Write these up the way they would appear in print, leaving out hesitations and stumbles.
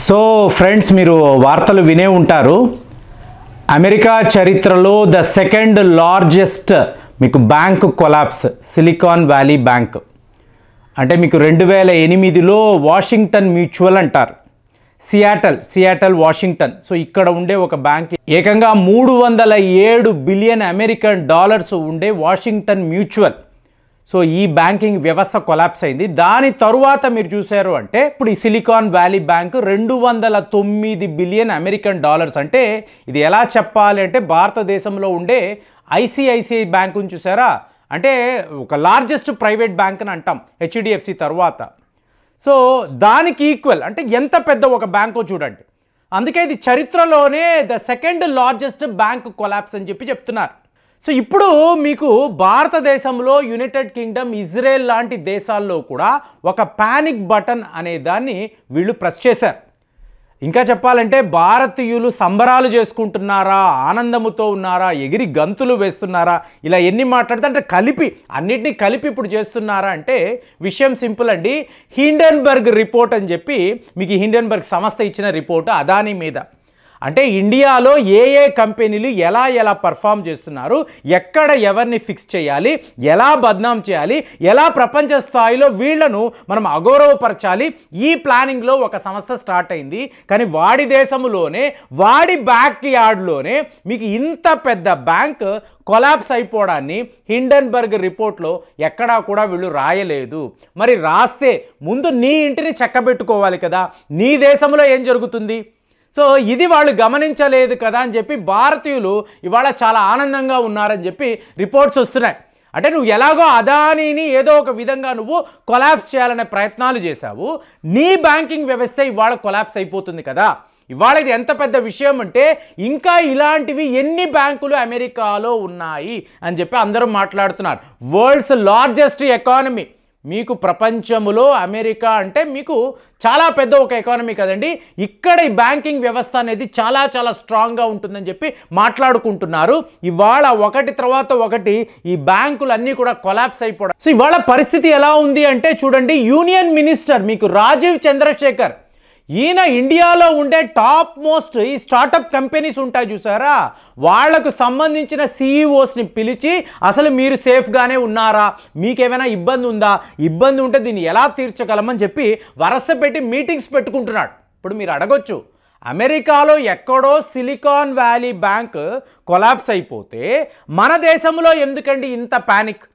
So friends, మీరు వార్తలు వినే ఉంటారు. అమెరికా చరిత్రలో ద సెకండ్ లార్జెస్ట్ మీకు bank collapse silicon valley bank. అంటే మీకు 2008లో వాషింగ్టన్ మ్యూచువల్ అంటారు, సియాటల్ వాషింగ్టన్. సో ఇక్కడ ఉండే ఒక బ్యాంక్, ఏకంగా 307 బిలియన్ అమెరికన్ డాలర్స్ ఉండే వాషింగ్టన్ మ్యూచువల్. సో ఈ బ్యాంకింగ్ వ్యవస్థ కొలాప్స్ అయింది. దాని తరువాత మీరు చూశారు అంటే ఇప్పుడు ఈ silicon valley bank 209 billion American dollars. అంటే ఇది ఎలా చెప్పాలి అంటే భారతదేశంలో ఉండే ఐసిఐసిఐ బ్యాంకుని చూసారా, అంటే ఒక లార్జెస్ట్ ప్రైవేట్ బ్యాంక్ అని అంటాం హెచ్డిఎఫ్సి తర్వాత. సో దానికి ఈక్వల్ అంటే ఎంత పెద్ద ఒక బ్యాంకో చూడండి. అందుకే ఇది చరిత్రలోనే the second largest bank collapse అని చెప్పి చెప్తున్నారు. సో ఇప్పుడు మీకు భారతదేశంలో యునైటెడ్ కింగ్డమ్, ఇజ్రాయెల్ లాంటి దేశాల్లో కూడా ఒక పానిక్ బటన్ అనే దాన్ని వీళ్ళు ప్రెస్ చేశారు. ఇంకా చెప్పాలంటే భారతీయులు సంబరాలు చేసుకుంటున్నారా, ఆనందముతో ఉన్నారా, ఎగిరి గంతులు వేస్తున్నారా, ఇలా ఎన్ని మాట్లాడితే అంటే అన్నిటినీ కలిపి ఇప్పుడు చేస్తున్నారా అంటే విషయం సింపుల్ అండి. హిండెన్బర్గ్ రిపోర్ట్ అని చెప్పి మీకు హిండెన్బర్గ్ సంస్థ ఇచ్చిన రిపోర్టు అదానీ మీద. అంటే ఇండియాలో ఏ కంపెనీలు ఎలా పర్ఫామ్ చేస్తున్నారు, ఎక్కడ ఎవరిని ఫిక్స్ చేయాలి, ఎలా బద్నాం చేయాలి, ఎలా ప్రపంచ స్థాయిలో వీళ్లను మనం అగౌరవపరచాలి, ఈ ప్లానింగ్లో ఒక సంస్థ స్టార్ట్ అయింది. కానీ వాడి దేశంలోనే, వాడి బ్యాక్ యార్డ్లోనే మీకు ఇంత పెద్ద బ్యాంక్ కొలాప్స్ అయిపోవడాన్ని హిండెన్బర్గ్ రిపోర్ట్లో ఎక్కడా కూడా వీళ్ళు రాయలేదు. మరి రాస్తే ముందు నీ ఇంటిని చక్కబెట్టుకోవాలి కదా, నీ దేశంలో ఏం జరుగుతుంది. సో ఇది వాళ్ళు గమనించలేదు కదా అని చెప్పి భారతీయులు ఇవాళ చాలా ఆనందంగా ఉన్నారని చెప్పి రిపోర్ట్స్ వస్తున్నాయి. అంటే నువ్వు ఎలాగో అదానీని ఏదో ఒక విధంగా నువ్వు కొలాప్స్ చేయాలనే ప్రయత్నాలు చేశావు, నీ బ్యాంకింగ్ వ్యవస్థ ఇవాళ కొలాప్స్ అయిపోతుంది కదా. ఇవాళ ఇది ఎంత పెద్ద విషయం అంటే ఇంకా ఇలాంటివి ఎన్ని బ్యాంకులు అమెరికాలో ఉన్నాయి అని చెప్పి అందరూ మాట్లాడుతున్నారు. వరల్డ్స్ లార్జెస్ట్ ఎకానమీ, మీకు ప్రపంచంలో అమెరికా అంటే మీకు చాలా పెద్ద ఒక ఎకానమీ కదండి. ఇక్కడ ఈ బ్యాంకింగ్ వ్యవస్థ అనేది చాలా స్ట్రాంగ్గా ఉంటుందని చెప్పి మాట్లాడుకుంటున్నారు. ఇవాళ ఒకటి తర్వాత ఒకటి ఈ బ్యాంకులు అన్నీ కూడా కొలాప్స్ అయిపోవడం. సో ఇవాళ పరిస్థితి ఎలా ఉంది అంటే చూడండి, యూనియన్ మినిస్టర్ మీకు రాజీవ్ చంద్రశేఖర్, ఈయన ఇండియాలో ఉండే టాప్ మోస్ట్ ఈ స్టార్టప్ కంపెనీస్ ఉంటాయి చూసారా, వాళ్లకు సంబంధించిన సిఇఓస్ని పిలిచి అసలు మీరు సేఫ్గానే ఉన్నారా, మీకేమైనా ఇబ్బంది ఉందా, ఇబ్బంది ఉంటే దీన్ని ఎలా తీర్చగలమని చెప్పి వరస పెట్టి మీటింగ్స్ పెట్టుకుంటున్నాడు. ఇప్పుడు మీరు అడగొచ్చు, అమెరికాలో ఎక్కడో సిలికాన్ వ్యాలీ బ్యాంక్ కొలాప్స్ అయిపోతే మన దేశంలో ఎందుకండి ఇంత పానిక్.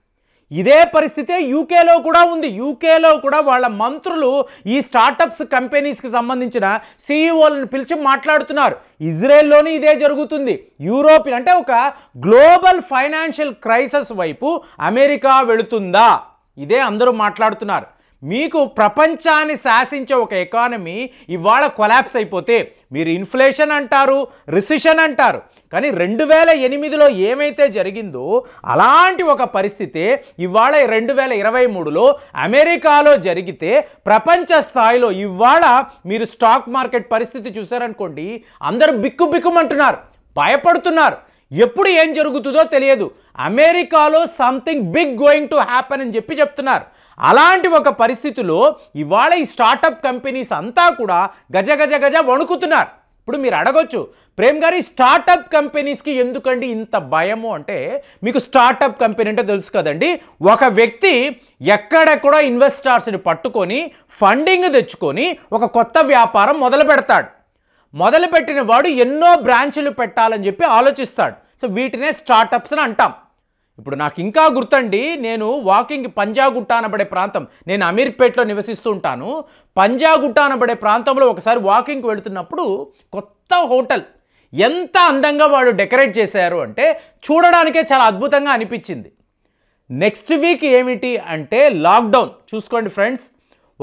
ఇదే పరిస్థితే యూకేలో కూడా ఉంది. యూకేలో కూడా వాళ్ళ మంత్రులు ఈ స్టార్టప్స్ కంపెనీస్కి సంబంధించిన సిఇఓలను పిలిచి మాట్లాడుతున్నారు. ఇజ్రాయెల్లోని ఇదే జరుగుతుంది. యూరోప్ అంటే ఒక గ్లోబల్ ఫైనాన్షియల్ క్రైసిస్ వైపు అమెరికా వెళుతుందా, ఇదే అందరూ మాట్లాడుతున్నారు. మీకు ప్రపంచాన్ని శాసించే ఒక ఎకానమీ ఇవాళ కొలాప్స్ అయిపోతే మీరు ఇన్ఫ్లేషన్ అంటారు, రిసెషన్ అంటారు. కానీ 2008లో ఏమైతే జరిగిందో అలాంటి ఒక పరిస్థితి ఇవాళ 2023లో అమెరికాలో జరిగితే ప్రపంచ స్థాయిలో ఇవాళ మీరు స్టాక్ మార్కెట్ పరిస్థితి చూసారనుకోండి, అందరూ బిక్కుమంటున్నారు, భయపడుతున్నారు. ఎప్పుడు ఏం జరుగుతుందో తెలియదు. అమెరికాలో something big going to happen అని చెప్పి చెప్తున్నారు. అలాంటి ఒక పరిస్థితిలో ఇవాళ ఈ స్టార్టప్ కంపెనీస్ అంతా కూడా గజ వణుకుతున్నారు. ఇప్పుడు మీరు అడగొచ్చు, ప్రేమ్ గారు ఈ స్టార్టప్ కంపెనీస్కి ఎందుకండి ఇంత భయము అంటే, మీకు స్టార్టప్ కంపెనీ అంటే తెలుసు కదండి, ఒక వ్యక్తి ఎక్కడెక్కడో ఇన్వెస్టర్స్ని పట్టుకొని ఫండింగ్ తెచ్చుకొని ఒక కొత్త వ్యాపారం మొదలు పెడతాడు. మొదలుపెట్టిన వాడు ఎన్నో బ్రాంచులు పెట్టాలని చెప్పి ఆలోచిస్తాడు. సో వీటినే స్టార్టప్స్ అని అంటాం. ఇప్పుడు నాకు ఇంకా గుర్తండి, నేను వాకింగ్ పంజాగుట్ట అనబడే ప్రాంతం, నేను అమీర్పేట్లో నివసిస్తూ ఉంటాను. పంజాగుట్ట అనబడే ప్రాంతంలో ఒకసారి వాకింగ్కి వెళుతున్నప్పుడు కొత్త హోటల్ ఎంత అందంగా వాడు డెకరేట్ చేశారు అంటే చూడడానికే చాలా అద్భుతంగా అనిపించింది. నెక్స్ట్ వీక్ ఏమిటి అంటే లాక్డౌన్. చూసుకోండి ఫ్రెండ్స్,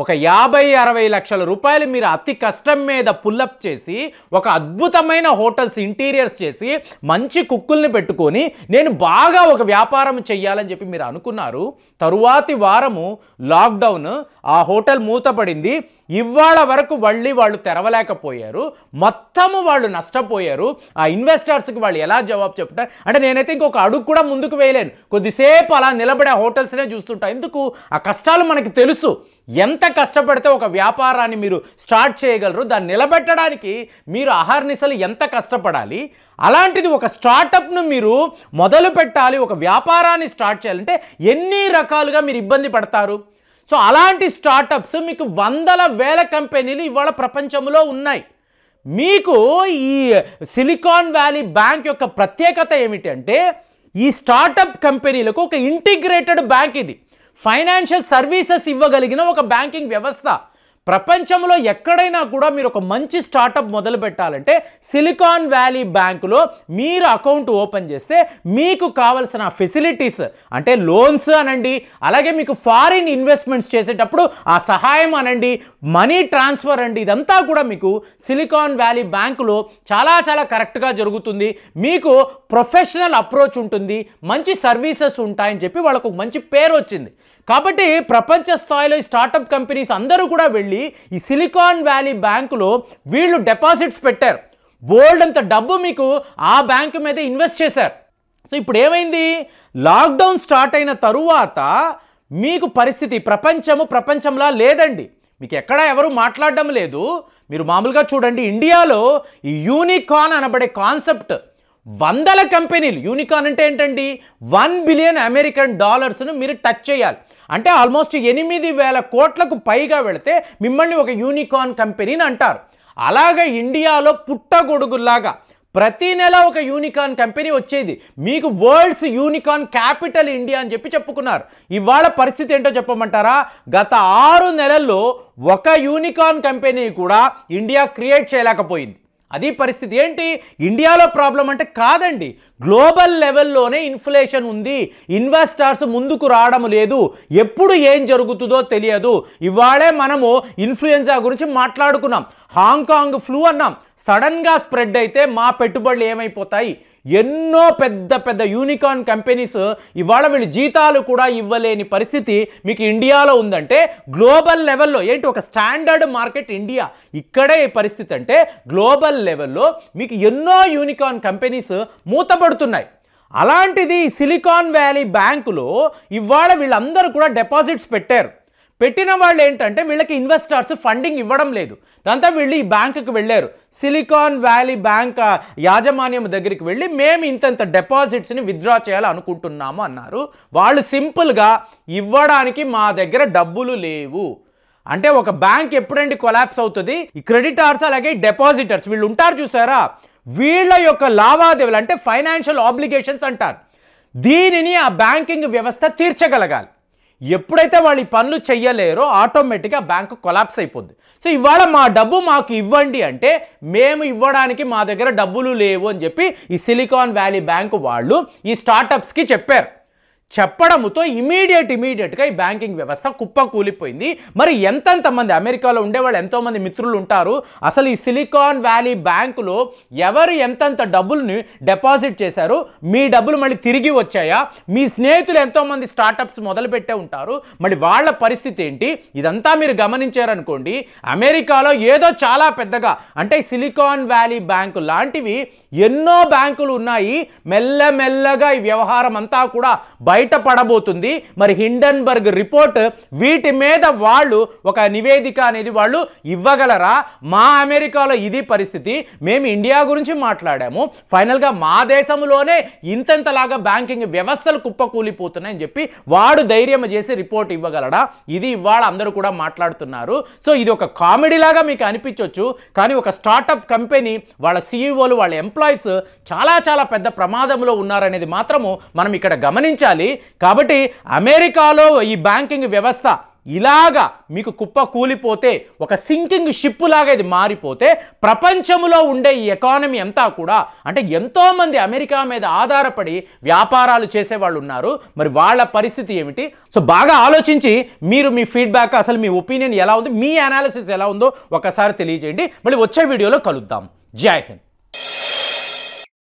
ఒక 50-60 లక్షల రూపాయలు మీరు అతి కష్టం మీద పుల్లప్ చేసి ఒక అద్భుతమైన హోటల్స్ ఇంటీరియర్స్ చేసి మంచి కుక్కుల్ని పెట్టుకొని నేను బాగా ఒక వ్యాపారం చెయ్యాలని చెప్పి మీరు అనుకున్నారు. తరువాతి వారము లాక్డౌన్, ఆ హోటల్ మూతపడింది. ఇవాళ వరకు మళ్ళీ వాళ్ళు తెరవలేకపోయారు, మొత్తము వాళ్ళు నష్టపోయారు. ఆ ఇన్వెస్టర్స్కి వాళ్ళు ఎలా జవాబు చెప్తారు అంటే నేనైతే ఇంకొక అడుగు కూడా ముందుకు వేయలేను. కొద్దిసేపు అలా నిలబడే హోటల్స్నే చూస్తుంటా. ఎందుకు? ఆ కష్టాలు మనకి తెలుసు. ఎంత కష్టపడితే ఒక వ్యాపారాన్ని మీరు స్టార్ట్ చేయగలరు, దాన్ని నిలబెట్టడానికి మీరు అహర్నిశలు ఎంత కష్టపడాలి. అలాంటిది ఒక స్టార్టప్ను మీరు మొదలు పెట్టాలి, ఒక వ్యాపారాన్ని స్టార్ట్ చేయాలంటే ఎన్ని రకాలుగా మీరు ఇబ్బంది పడతారు. సో అలాంటి స్టార్టప్స్ మీకు వందల వేల కంపెనీలు ఇవాళ ప్రపంచంలో ఉన్నాయి. మీకు ఈ సిలికాన్ వ్యాలీ బ్యాంక్ యొక్క ప్రత్యేకత ఏమిటంటే ఈ స్టార్టప్ కంపెనీలకు ఒక ఇంటిగ్రేటెడ్ బ్యాంక్. ఇది ఫైనాన్షియల్ సర్వీసెస్ ఇవ్వగలిగిన ఒక బ్యాంకింగ్ వ్యవస్థ. ప్రపంచంలో ఎక్కడైనా కూడా మీరు ఒక మంచి స్టార్టప్ మొదలు పెట్టాలంటే సిలికాన్ వ్యాలీ బ్యాంకులో మీరు అకౌంట్ ఓపెన్ చేస్తే మీకు కావలసిన ఫెసిలిటీస్ అంటే లోన్స్ అనండి, అలాగే మీకు ఫారిన్ ఇన్వెస్ట్మెంట్స్ చేసేటప్పుడు ఆ సహాయం అనండి, మనీ ట్రాన్స్ఫర్ అండి, ఇదంతా కూడా మీకు సిలికాన్ వ్యాలీ బ్యాంకులో చాలా చాలా కరెక్ట్గా జరుగుతుంది. మీకు ప్రొఫెషనల్ అప్రోచ్ ఉంటుంది, మంచి సర్వీసెస్ ఉంటాయని చెప్పి వాళ్ళకు మంచి పేరు వచ్చింది. కాబట్టి ప్రపంచ స్థాయిలో ఈ స్టార్టప్ కంపెనీస్ అందరూ కూడా వెళ్ళి ఈ సిలికాన్ వ్యాలీ బ్యాంకులో వీళ్ళు డిపాజిట్స్ పెట్టారు. బోల్డ్ అంత డబ్బు మీకు ఆ బ్యాంకు మీద ఇన్వెస్ట్ చేశారు. సో ఇప్పుడు ఏమైంది? లాక్డౌన్ స్టార్ట్ అయిన తరువాత మీకు పరిస్థితి ప్రపంచంలా లేదండి. మీకు ఎక్కడ ఎవరు మాట్లాడడం లేదు. మీరు మామూలుగా చూడండి, ఇండియాలో ఈ యూనికార్న్ అనబడే కాన్సెప్ట్ వందల కంపెనీలు, యూనికార్న్ అంటే ఏంటండి, $1 బిలియన్ అమెరికన్ డాలర్స్ను మీరు టచ్ చేయాలి అంటే ఆల్మోస్ట్ 8,000 కోట్లకు పైగా వెళితే మిమ్మల్ని ఒక యూనికార్న్ కంపెనీని అంటారు. అలాగే ఇండియాలో పుట్టగొడుగులాగా ప్రతి నెల ఒక యూనికార్న్ కంపెనీ వచ్చేది. మీకు వరల్డ్స్ యూనికార్న్ క్యాపిటల్ ఇండియా అని చెప్పి చెప్పుకున్నారు. ఇవాళ పరిస్థితి ఏంటో చెప్పమంటారా? గత 6 నెలల్లో ఒక యూనికార్న్ కంపెనీ కూడా ఇండియా క్రియేట్ చేయలేకపోయింది. అది పరిస్థితి. ఏంటి ఇండియాలో ప్రాబ్లం అంటే? కాదండి, గ్లోబల్ లెవెల్లోనే ఇన్ఫ్లేషన్ ఉంది, ఇన్వెస్టర్స్ ముందుకు రావడం లేదు, ఎప్పుడు ఏం జరుగుతుందో తెలియదు. ఇవాళే మనము ఇన్ఫ్లుయెన్జా గురించి మాట్లాడుకున్నాం, హాంకాంగ్ ఫ్లూ అన్నాం, సడన్గా స్ప్రెడ్ అయితే మా పెట్టుబడులు ఏమైపోతాయి. ఎన్నో పెద్ద పెద్ద యూనికార్న్ కంపెనీస్ ఇవాళ వీళ్ళు జీతాలు కూడా ఇవ్వలేని పరిస్థితి మీకు ఇండియాలో ఉందంటే గ్లోబల్ లెవెల్లో ఏంటి, ఒక స్టాండర్డ్ మార్కెట్ ఇండియా. ఇక్కడే ఈ పరిస్థితి అంటే గ్లోబల్ లెవెల్లో మీకు ఎన్నో యూనికార్న్ కంపెనీస్ మూతపడుతున్నాయి. అలాంటిది సిలికాన్ వ్యాలీ బ్యాంకులో ఇవాళ వీళ్ళందరూ కూడా డిపాజిట్స్ పెట్టిన వాళ్ళు ఏంటంటే వీళ్ళకి ఇన్వెస్టర్స్ ఫండింగ్ ఇవ్వడం లేదు. దాంతో వీళ్ళు ఈ బ్యాంకుకి వెళ్ళారు. సిలికాన్ వ్యాలీ బ్యాంక్ యాజమాన్యం దగ్గరికి వెళ్ళి మేము ఇంతంత డిపాజిట్స్ని విత్డ్రా చేయాలనుకుంటున్నాము అన్నారు. వాళ్ళు సింపుల్గా ఇవ్వడానికి మా దగ్గర డబ్బులు లేవు అంటే, ఒక బ్యాంక్ ఎప్పుడంటే కొలాప్స్ అవుతుంది, ఈ క్రెడిటార్స్ అలాగే డిపాజిటర్స్ వీళ్ళు ఉంటారు చూసారా, వీళ్ళ యొక్క లావాదేవీలు అంటే ఫైనాన్షియల్ ఆబ్లిగేషన్స్ అంటారు. దీనిని ఆ బ్యాంకింగ్ వ్యవస్థ తీర్చగలగాలి. ఎప్పుడైతే వాళ్ళు ఈ పనులు చెయ్యలేరో ఆటోమేటిక్గా బ్యాంకు కొలాప్స్ అయిపోద్ది. సో ఇవాళ మా డబ్బు మాకు ఇవ్వండి అంటే మేము ఇవ్వడానికి మా దగ్గర డబ్బులు లేవు అని చెప్పి ఈ సిలికాన్ వ్యాలీ బ్యాంకు వాళ్ళు ఈ స్టార్టప్స్కి చెప్పారు. చెప్పడంతో ఇమీడియట్గా ఈ బ్యాంకింగ్ వ్యవస్థ కుప్ప కూలిపోయింది. మరి ఎంతమంది అమెరికాలో ఉండేవాళ్ళు ఎంతోమంది మిత్రులు ఉంటారు. అసలు ఈ సిలికాన్ వ్యాలీ బ్యాంకులో ఎవరు ఎంతంత డబ్బుల్ని డిపాజిట్ చేశారు, మీ డబ్బులు మళ్ళీ తిరిగి వచ్చాయా, మీ స్నేహితులు ఎంతోమంది స్టార్టప్స్ మొదలుపెట్టే ఉంటారు, మరి వాళ్ళ పరిస్థితి ఏంటి, ఇదంతా మీరు గమనించారనుకోండి. అమెరికాలో ఏదో చాలా పెద్దగా అంటే సిలికాన్ వ్యాలీ బ్యాంకు లాంటివి ఎన్నో బ్యాంకులు ఉన్నాయి. మెల్లమెల్లగా ఈ వ్యవహారం అంతా కూడా బయటపడబోతుంది. మరి హిండెన్బర్గ్ రిపోర్ట్ వీటి మీద వాళ్ళు ఒక నివేదిక అనేది వాళ్ళు ఇవ్వగలరా? మా అమెరికాలో ఇది పరిస్థితి, మేము ఇండియా గురించి మాట్లాడాము, ఫైనల్గా మా దేశంలోనే ఇంతలాగా బ్యాంకింగ్ వ్యవస్థలు కుప్పకూలిపోతున్నాయని చెప్పి వాడు ధైర్యం చేసి రిపోర్ట్ ఇవ్వగలడా? ఇది ఇవాళ అందరూ కూడా మాట్లాడుతున్నారు. సో ఇది ఒక కామెడీ లాగా మీకు అనిపించవచ్చు, కానీ ఒక స్టార్టప్ కంపెనీ వాళ్ళ సీఈఓలు వాళ్ళ ఎంప్లాయీస్ చాలా పెద్ద ప్రమాదంలో ఉన్నారనేది మాత్రము మనం ఇక్కడ గమనించాలి. కాబట్టి అమెరికాలో ఈ బ్యాంకింగ్ వ్యవస్థ ఇలాగా మీకు కుప్ప కూలిపోతే, ఒక సింకింగ్ షిప్ లాగా ఇది మారిపోతే ప్రపంచంలో ఉండే ఈ ఎకానమీ అంతా కూడా అంటే ఎంతోమంది అమెరికా మీద ఆధారపడి వ్యాపారాలు చేసేవాళ్ళు ఉన్నారు. మరి వాళ్ళ పరిస్థితి ఏమిటి? సో బాగా ఆలోచించి మీరు మీ ఫీడ్బ్యాక్, అసలు మీ ఒపీనియన్ ఎలా ఉంది, మీ అనాలిసిస్ ఎలా ఉందో ఒకసారి తెలియజేయండి. మళ్ళీ వచ్చే వీడియోలో కలుద్దాం. జై హింద్.